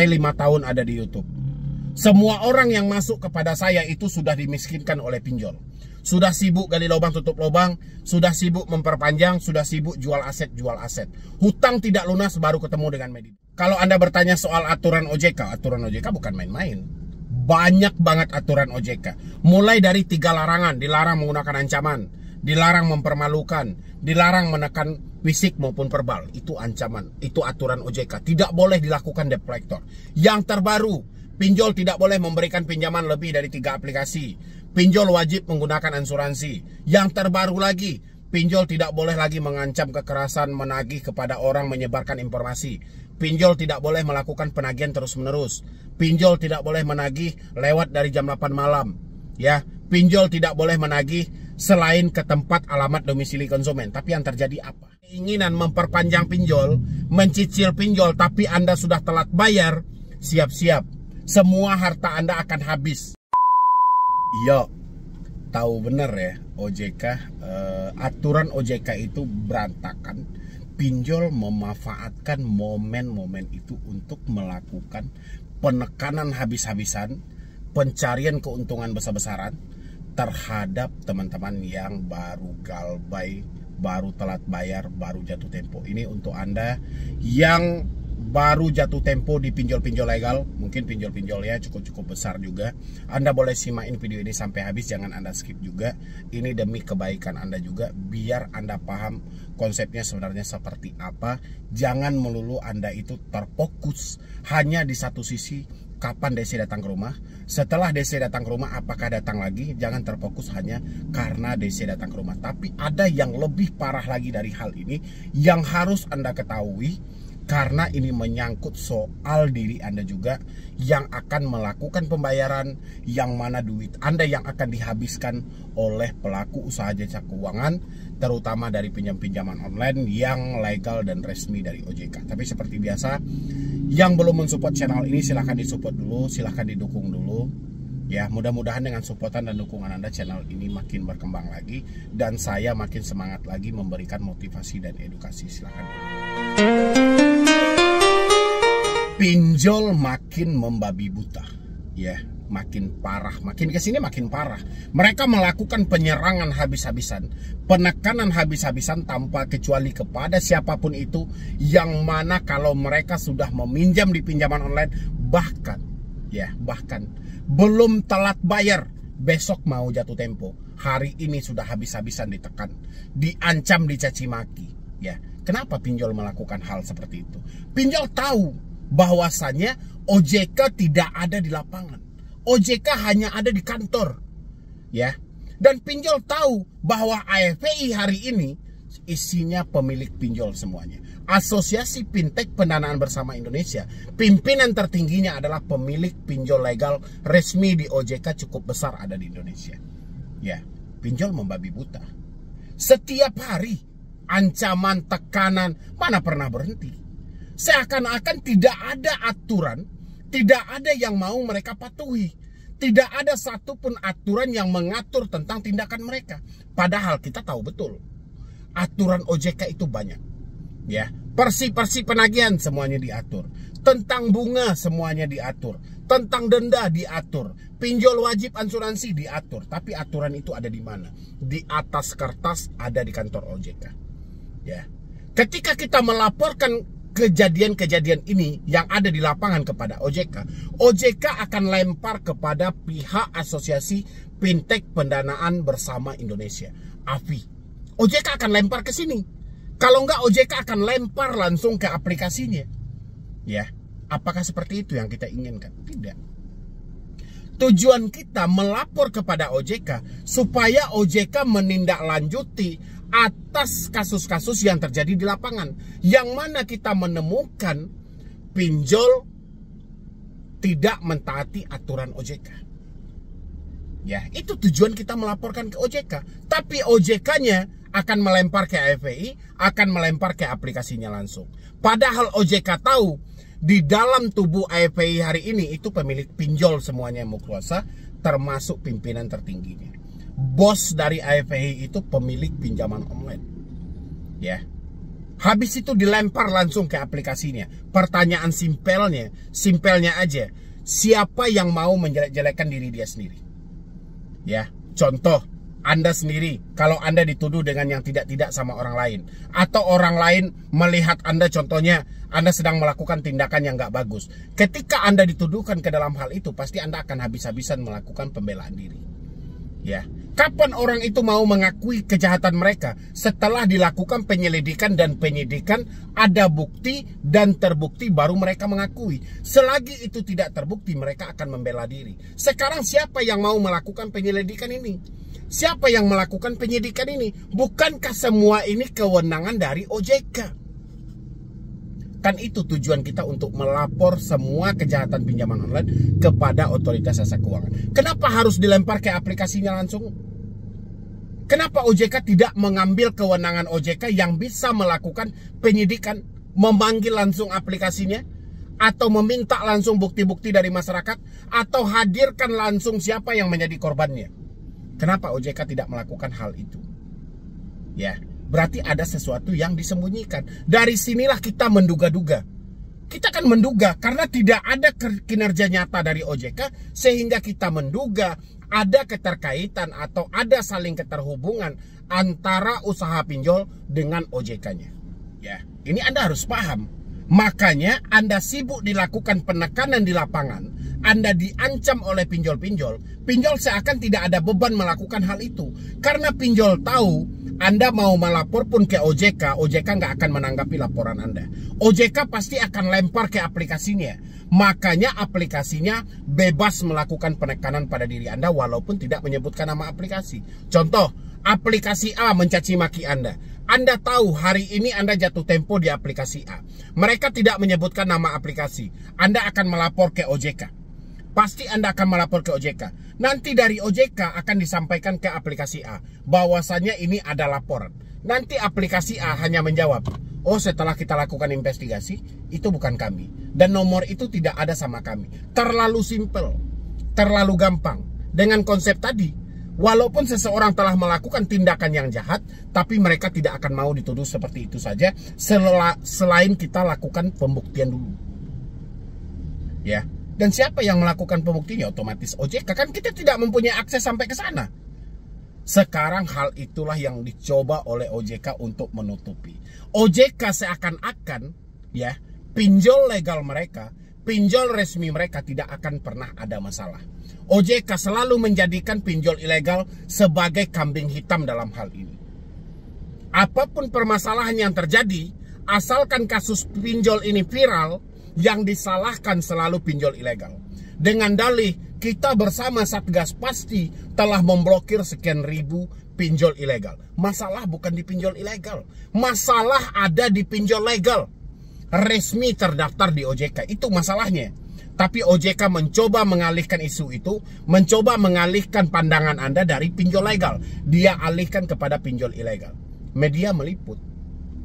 sampai 5 tahun ada di YouTube. Semua orang yang masuk kepada saya itu sudah dimiskinkan oleh pinjol. Sudah sibuk gali lubang tutup lubang, sudah sibuk memperpanjang, sudah sibuk jual aset. Hutang tidak lunas baru ketemu dengan Medit. Kalau Anda bertanya soal aturan OJK bukan main-main. Banyak banget aturan OJK. Mulai dari 3 larangan, dilarang menggunakan ancaman, dilarang mempermalukan, dilarang menekan fisik maupun verbal. Itu ancaman, itu aturan OJK. Tidak boleh dilakukan debt collector. Yang terbaru, pinjol tidak boleh memberikan pinjaman lebih dari 3 aplikasi. Pinjol wajib menggunakan asuransi. Yang terbaru lagi, pinjol tidak boleh lagi mengancam kekerasan, menagih kepada orang, menyebarkan informasi. Pinjol tidak boleh melakukan penagihan terus-menerus. Pinjol tidak boleh menagih lewat dari jam 8 malam. Ya, pinjol tidak boleh menagih selain ke tempat alamat domisili konsumen. Tapi yang terjadi apa? Keinginan memperpanjang pinjol, mencicil pinjol, tapi Anda sudah telat bayar, siap-siap. Semua harta Anda akan habis. Yo, tahu bener ya OJK, aturan OJK itu berantakan. Pinjol memanfaatkan momen-momen itu untuk melakukan penekanan habis-habisan, pencarian keuntungan besar-besaran terhadap teman-teman yang baru galbay, baru telat bayar, baru jatuh tempo. Ini untuk Anda yang baru jatuh tempo di pinjol-pinjol legal, mungkin pinjol-pinjolnya cukup besar juga. Anda boleh simain video ini sampai habis, jangan Anda skip juga. Ini demi kebaikan Anda juga, biar Anda paham konsepnya sebenarnya seperti apa. Jangan melulu Anda itu terfokus hanya di satu sisi, kapan DC datang ke rumah. Setelah DC datang ke rumah, apakah datang lagi? Jangan terfokus hanya karena DC datang ke rumah. Tapi ada yang lebih parah lagi dari hal ini yang harus Anda ketahui. Karena ini menyangkut soal diri Anda juga yang akan melakukan pembayaran, yang mana duit Anda yang akan dihabiskan oleh pelaku usaha jasa keuangan, terutama dari pinjam-pinjaman online yang legal dan resmi dari OJK. Tapi seperti biasa, yang belum mensupport channel ini silahkan disupport dulu, silahkan didukung dulu. Ya, mudah-mudahan dengan supportan dan dukungan Anda, channel ini makin berkembang lagi dan saya makin semangat lagi memberikan motivasi dan edukasi. Silahkan. Pinjol makin membabi buta, ya, makin parah, makin kesini makin parah. Mereka melakukan penyerangan habis-habisan, penekanan habis-habisan tanpa kecuali kepada siapapun itu, yang mana kalau mereka sudah meminjam di pinjaman online, bahkan belum telat bayar, besok mau jatuh tempo, hari ini sudah habis-habisan ditekan, diancam, dicaci maki. Ya, kenapa pinjol melakukan hal seperti itu? Pinjol tahu bahwasannya OJK tidak ada di lapangan. OJK hanya ada di kantor. Ya. Dan pinjol tahu bahwa AFPI hari ini isinya pemilik pinjol semuanya. Asosiasi Fintech Pendanaan Bersama Indonesia, pimpinan tertingginya adalah pemilik pinjol legal resmi di OJK, cukup besar ada di Indonesia. Ya, pinjol membabi buta. Setiap hari ancaman, tekanan, mana pernah berhenti. Seakan-akan tidak ada aturan, tidak ada yang mau mereka patuhi. Tidak ada satupun aturan yang mengatur tentang tindakan mereka. Padahal kita tahu betul, aturan OJK itu banyak. Ya, persi penagihan semuanya diatur. Tentang bunga semuanya diatur. Tentang denda diatur. Pinjol wajib asuransi diatur. Tapi aturan itu ada di mana? Di atas kertas, ada di kantor OJK. Ya, ketika kita melaporkan kejadian-kejadian ini yang ada di lapangan kepada OJK, OJK akan lempar kepada pihak Asosiasi Fintech Pendanaan Bersama Indonesia, AFI. OJK akan lempar ke sini. Kalau enggak, OJK akan lempar langsung ke aplikasinya. Ya, apakah seperti itu yang kita inginkan? Tidak. Tujuan kita melapor kepada OJK supaya OJK menindaklanjuti atas kasus-kasus yang terjadi di lapangan, yang mana kita menemukan pinjol tidak mentaati aturan OJK. Ya, itu tujuan kita melaporkan ke OJK. Tapi OJK-nya akan melempar ke AFPI, akan melempar ke aplikasinya langsung. Padahal OJK tahu di dalam tubuh AFPI hari ini itu pemilik pinjol semuanya yang mau kuasa, termasuk pimpinan tertingginya. Bos dari AFPI itu pemilik pinjaman online. Ya. Habis itu dilempar langsung ke aplikasinya. Pertanyaan simpelnya aja. Siapa yang mau menjelek-jelekkan diri dia sendiri? Ya, contoh, Anda sendiri, kalau Anda dituduh dengan yang tidak-tidak sama orang lain, atau orang lain melihat Anda, contohnya, Anda sedang melakukan tindakan yang nggak bagus. Ketika Anda dituduhkan ke dalam hal itu, pasti Anda akan habis-habisan melakukan pembelaan diri. Ya, kapan orang itu mau mengakui kejahatan mereka? Setelah dilakukan penyelidikan dan penyidikan, ada bukti dan terbukti, baru mereka mengakui. Selagi itu tidak terbukti, mereka akan membela diri. Sekarang siapa yang mau melakukan penyelidikan ini? Siapa yang melakukan penyidikan ini? Bukankah semua ini kewenangan dari OJK? Kan itu tujuan kita untuk melapor semua kejahatan pinjaman online kepada otoritas jasa keuangan. Kenapa harus dilempar ke aplikasinya langsung? Kenapa OJK tidak mengambil kewenangan OJK yang bisa melakukan penyidikan, memanggil langsung aplikasinya, atau meminta langsung bukti-bukti dari masyarakat, atau hadirkan langsung siapa yang menjadi korbannya? Kenapa OJK tidak melakukan hal itu? Ya, berarti ada sesuatu yang disembunyikan. Dari sinilah kita menduga-duga. Kita kan menduga karena tidak ada kinerja nyata dari OJK, sehingga kita menduga ada keterkaitan atau ada saling keterhubungan antara usaha pinjol dengan OJK-nya. Ya, ini Anda harus paham. Makanya Anda sibuk dilakukan penekanan di lapangan, Anda diancam oleh pinjol-pinjol. Pinjol seakan tidak ada beban melakukan hal itu. Karena pinjol tahu Anda mau melapor pun ke OJK, OJK nggak akan menanggapi laporan Anda. OJK pasti akan lempar ke aplikasinya. Makanya aplikasinya bebas melakukan penekanan pada diri Anda walaupun tidak menyebutkan nama aplikasi. Contoh, aplikasi A mencaci maki Anda. Anda tahu hari ini Anda jatuh tempo di aplikasi A. Mereka tidak menyebutkan nama aplikasi. Anda akan melapor ke OJK. Pasti Anda akan melapor ke OJK. Nanti dari OJK akan disampaikan ke aplikasi A bahwasannya ini ada laporan. Nanti aplikasi A hanya menjawab, oh setelah kita lakukan investigasi, itu bukan kami. Dan nomor itu tidak ada sama kami. Terlalu simpel, terlalu gampang. Dengan konsep tadi, walaupun seseorang telah melakukan tindakan yang jahat, tapi mereka tidak akan mau dituduh seperti itu saja selain kita lakukan pembuktian dulu. Ya. Dan siapa yang melakukan pembuktiannya? Otomatis OJK. Kan kita tidak mempunyai akses sampai ke sana. Sekarang hal itulah yang dicoba oleh OJK untuk menutupi. OJK seakan-akan ya, pinjol legal mereka, pinjol resmi mereka tidak akan pernah ada masalah. OJK selalu menjadikan pinjol ilegal sebagai kambing hitam dalam hal ini. Apapun permasalahan yang terjadi, asalkan kasus pinjol ini viral, yang disalahkan selalu pinjol ilegal. Dengan dalih, kita bersama Satgas pasti telah memblokir sekian ribu pinjol ilegal. Masalah bukan di pinjol ilegal. Masalah ada di pinjol legal. Resmi terdaftar di OJK. Itu masalahnya. Tapi OJK mencoba mengalihkan isu itu, mencoba mengalihkan pandangan Anda dari pinjol legal. Dia alihkan kepada pinjol ilegal. Media meliput.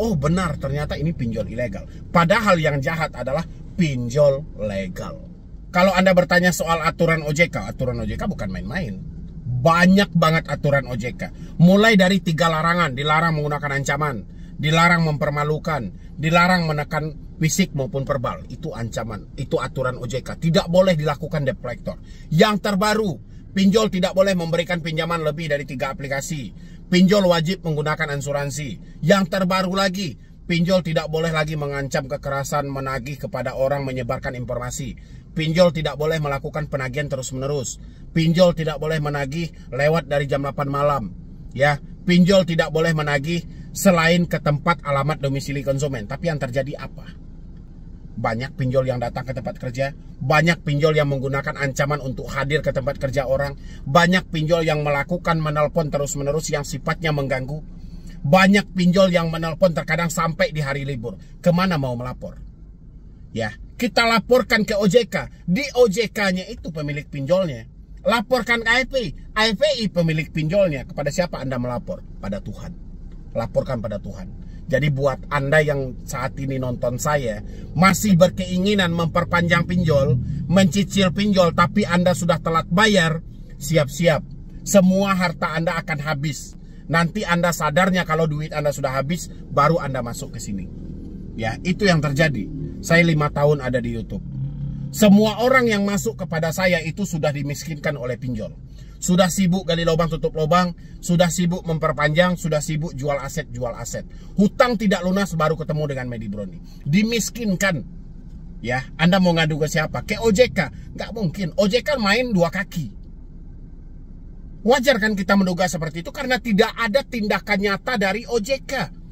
Oh benar, ternyata ini pinjol ilegal. Padahal yang jahat adalah pinjol legal. Kalau Anda bertanya soal aturan OJK bukan main-main. Banyak banget aturan OJK. Mulai dari 3 larangan, dilarang menggunakan ancaman, dilarang mempermalukan, dilarang menekan fisik maupun verbal. Itu ancaman, itu aturan OJK. Tidak boleh dilakukan debt collector. Yang terbaru, pinjol tidak boleh memberikan pinjaman lebih dari 3 aplikasi. Pinjol wajib menggunakan asuransi. Yang terbaru lagi, pinjol tidak boleh lagi mengancam kekerasan, menagih kepada orang, menyebarkan informasi. Pinjol tidak boleh melakukan penagihan terus-menerus. Pinjol tidak boleh menagih lewat dari jam 8 malam. Ya, pinjol tidak boleh menagih selain ke tempat alamat domisili konsumen. Tapi yang terjadi apa? Banyak pinjol yang datang ke tempat kerja, banyak pinjol yang menggunakan ancaman untuk hadir ke tempat kerja orang, banyak pinjol yang melakukan menelpon terus-menerus yang sifatnya mengganggu, banyak pinjol yang menelpon terkadang sampai di hari libur. Kemana mau melapor? Ya, kita laporkan ke OJK. Di OJK-nya itu pemilik pinjolnya. Laporkan ke AFPI. AFPI pemilik pinjolnya. Kepada siapa Anda melapor? Pada Tuhan. Laporkan pada Tuhan. Jadi buat Anda yang saat ini nonton saya, masih berkeinginan memperpanjang pinjol, mencicil pinjol, tapi Anda sudah telat bayar, siap-siap. Semua harta Anda akan habis. Nanti Anda sadarnya kalau duit Anda sudah habis, baru Anda masuk ke sini. Ya, itu yang terjadi. Saya 5 tahun ada di YouTube. Semua orang yang masuk kepada saya itu sudah dimiskinkan oleh pinjol. Sudah sibuk gali lubang tutup lubang, sudah sibuk memperpanjang, sudah sibuk jual aset. Hutang tidak lunas baru ketemu dengan Medi Broni. Dimiskinkan. Ya, Anda mau ngadu ke siapa? Ke OJK? Nggak mungkin. OJK main 2 kaki. Wajar kan kita menduga seperti itu karena tidak ada tindakan nyata dari OJK.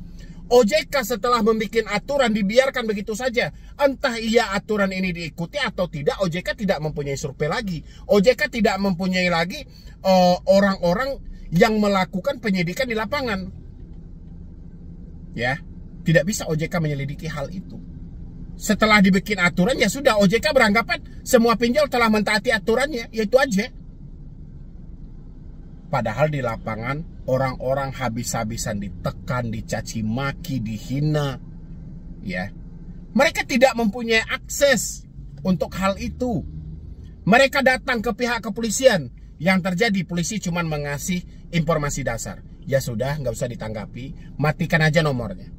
OJK setelah membuat aturan dibiarkan begitu saja. Entah iya aturan ini diikuti atau tidak, OJK tidak mempunyai survei lagi. OJK tidak mempunyai lagi orang-orang yang melakukan penyidikan di lapangan. Ya, tidak bisa OJK menyelidiki hal itu. Setelah dibikin aturan, ya sudah, OJK beranggapan semua pinjol telah mentaati aturannya, yaitu aja. Padahal di lapangan orang-orang habis-habisan ditekan, dicaci maki, dihina. Ya. Mereka tidak mempunyai akses untuk hal itu. Mereka datang ke pihak kepolisian. Yang terjadi polisi cuma mengasih informasi dasar. Ya sudah, nggak usah ditanggapi, matikan aja nomornya.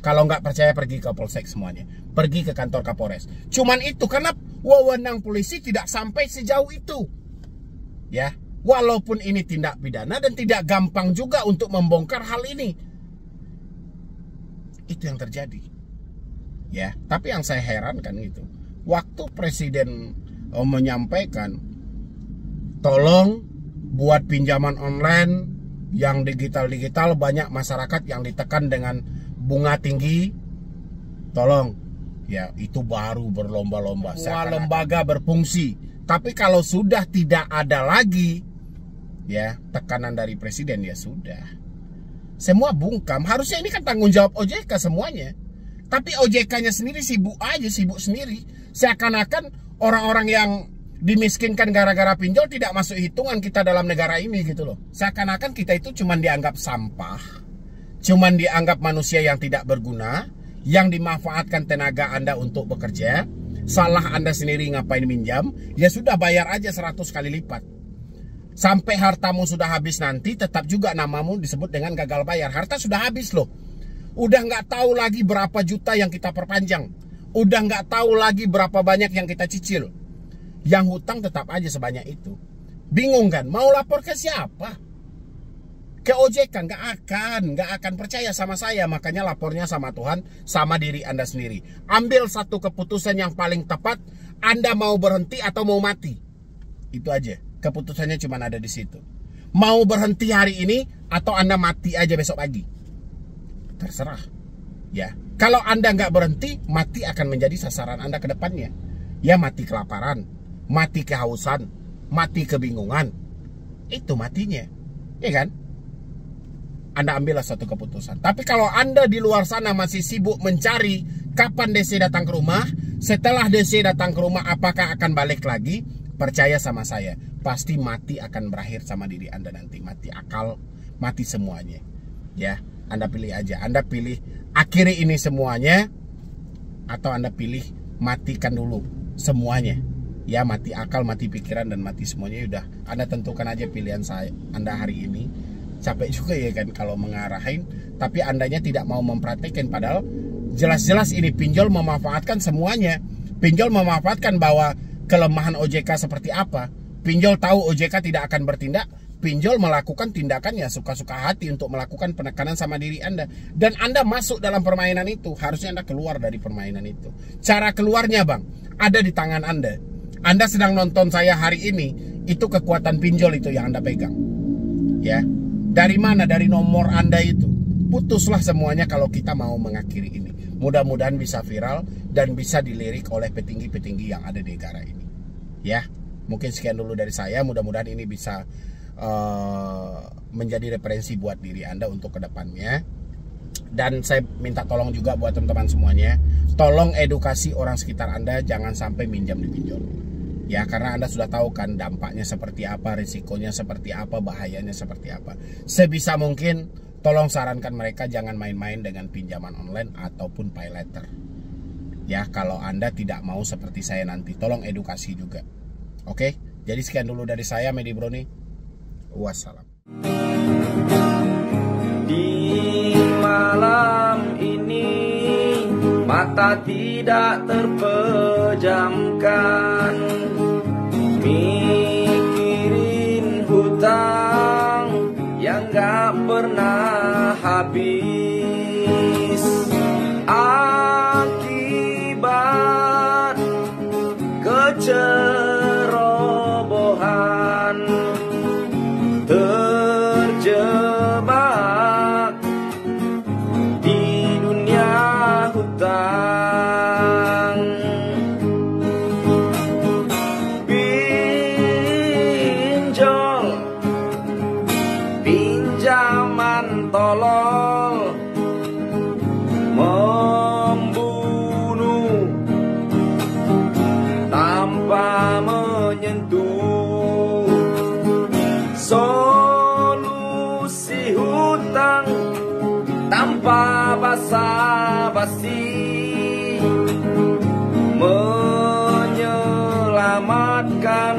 Kalau nggak percaya pergi ke Polsek semuanya. Pergi ke kantor Kapolres. Cuman itu karena wewenang polisi tidak sampai sejauh itu. Ya. Walaupun ini tindak pidana dan tidak gampang juga untuk membongkar hal ini. Itu yang terjadi. Ya, tapi yang saya heran kan itu. Waktu Presiden menyampaikan, tolong buat pinjaman online yang digital-digital, banyak masyarakat yang ditekan dengan bunga tinggi. Tolong. Ya, itu baru berlomba-lomba. Semua lembaga berfungsi. Tapi kalau sudah tidak ada lagi, ya, tekanan dari presiden, ya sudah. Semua bungkam. Harusnya ini kan tanggung jawab OJK semuanya. Tapi OJK-nya sendiri sibuk aja, sibuk sendiri. Seakan-akan orang-orang yang dimiskinkan gara-gara pinjol tidak masuk hitungan kita dalam negara ini gitu loh. Seakan-akan kita itu cuman dianggap sampah, cuman dianggap manusia yang tidak berguna, yang dimanfaatkan tenaga Anda untuk bekerja. Salah Anda sendiri ngapain minjam, ya sudah bayar aja 100 kali lipat. Sampai hartamu sudah habis nanti tetap juga namamu disebut dengan gagal bayar. Harta sudah habis loh. Udah nggak tahu lagi berapa juta yang kita perpanjang. Udah nggak tahu lagi berapa banyak yang kita cicil. Yang hutang tetap aja sebanyak itu. Bingung kan? Mau lapor ke siapa? Ke OJK? Nggak akan percaya sama saya. Makanya lapornya sama Tuhan, sama diri Anda sendiri. Ambil satu keputusan yang paling tepat. Anda mau berhenti atau mau mati? Itu aja. Keputusannya cuma ada di situ. Mau berhenti hari ini atau Anda mati aja besok pagi? Terserah. Ya, kalau Anda nggak berhenti, mati akan menjadi sasaran Anda ke depannya. Ya, mati kelaparan, mati kehausan, mati kebingungan. Itu matinya. Ya kan? Anda ambillah satu keputusan. Tapi kalau Anda di luar sana masih sibuk mencari kapan DC datang ke rumah, setelah DC datang ke rumah apakah akan balik lagi? Percaya sama saya, pasti mati akan berakhir sama diri Anda nanti. Mati akal, mati semuanya. Ya, Anda pilih aja. Anda pilih akhiri ini semuanya, atau Anda pilih matikan dulu semuanya. Ya, mati akal, mati pikiran, dan mati semuanya. Udah, Anda tentukan aja pilihan Anda hari ini. Capek juga ya kan kalau mengarahin, tapi Andanya tidak mau mempraktekkan. Padahal jelas-jelas ini pinjol memanfaatkan semuanya. Pinjol memanfaatkan bahwa kelemahan OJK seperti apa. Pinjol tahu OJK tidak akan bertindak. Pinjol melakukan tindakannya suka-suka hati untuk melakukan penekanan sama diri Anda. Dan Anda masuk dalam permainan itu. Harusnya Anda keluar dari permainan itu. Cara keluarnya bang, ada di tangan Anda. Anda sedang nonton saya hari ini, itu kekuatan pinjol itu yang Anda pegang. Ya, dari mana? Dari nomor Anda itu. Putuslah semuanya kalau kita mau mengakhiri ini. Mudah-mudahan bisa viral dan bisa dilirik oleh petinggi-petinggi yang ada di negara ini. Ya, mungkin sekian dulu dari saya. Mudah-mudahan ini bisa menjadi referensi buat diri Anda untuk kedepannya. Dan saya minta tolong juga buat teman-teman semuanya, tolong edukasi orang sekitar Anda, jangan sampai minjam di pinjol. Ya, karena Anda sudah tahu kan dampaknya seperti apa, risikonya seperti apa, bahayanya seperti apa. Sebisa mungkin tolong sarankan mereka jangan main-main dengan pinjaman online ataupun pay letter. Ya, kalau Anda tidak mau seperti saya nanti, tolong edukasi juga. Oke, jadi sekian dulu dari saya, Medi Broni. Wassalam. Di malam ini mata tidak terpejamkan, mikirin hutang yang gak pernah habis. Akibat kecerobohan, terjebak di dunia hutang. Pinjol, pinjaman tolol, membunuh tanpa menyentuh. Solusi hutang tanpa basa-basi, menyelamatkan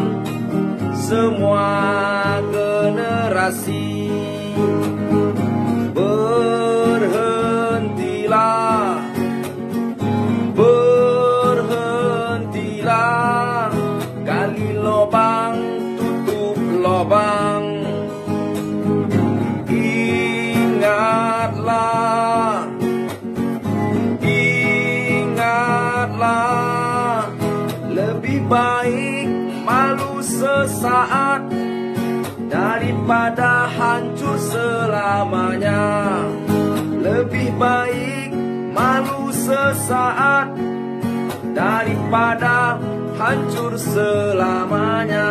semua generasi. Berhentilah, berhentilah, gali lubang, tutup lubang. Ingatlah, ingatlah, lebih baik malu sesaat daripada hancur selamanya. Lebih baik malu sesaat daripada hancur selamanya.